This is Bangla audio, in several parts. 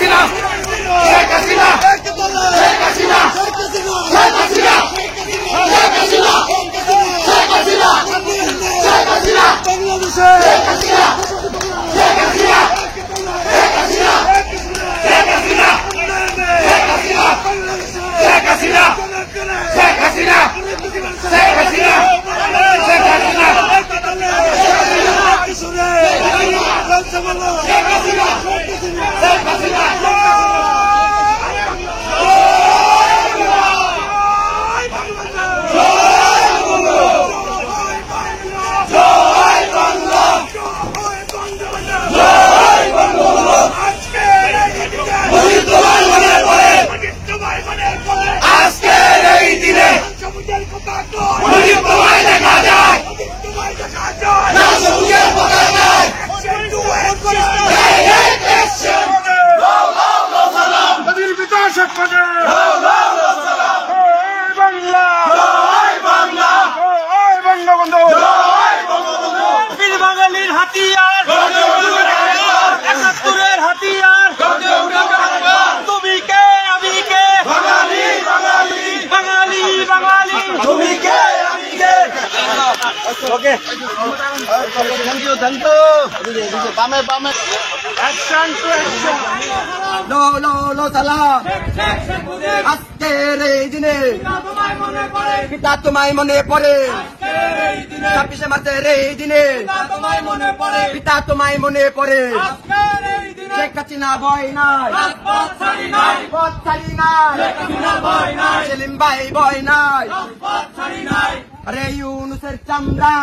হাসিনা শেখ হাসিনা শেখ হাসিনা শেখ হাসিনা শেখ হাসিনা শেখ হাসিনা শেখ হাসিনা বাংলাদেশে শেখ হাসিনা শেখ হাসিনা শেখ হাসিনা শেখ হাসিনা শেখ হাসিনা শেখ হাসিনা শেখ হাসিনা শেখ হাসিনা শেখ হাসিনা আজকের এই দিনে মুজিব তোমায় দেখা যায় না সবুজের পতাকায় নদীর বিকাশ বাংলা বাংলা বঙ্গবন্ধু বীর বাঙালির হাতিয়ার, একাত্তরের হাতিয়ার, তুমি কে আমি কে, বাঙালি বাঙালি বাঙালি বাঙালি, তুমি কে আমি কে ওকে থ্যাংক ইউ বামে বামে অ্যাকশন টু অ্যাকশন। লো লো লো সালাম আজকের এই দিনে পিতা তোমায় মনে পড়ে 26 মার্চের এই দিনে পিতা তোমায় মনে পড়ে শেখ হাসিনা ভয় নাই পথ ছাড়ি নাই সেলিম ভাই ভয় নাই আরে ইউনুসের চামড়া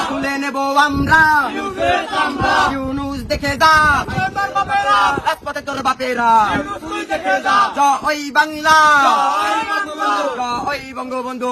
তুলে নেবো আমরা ইউনুস দেখে যা রাজপথে তোর বাপেরা জয় বাংলা জয় বঙ্গবন্ধু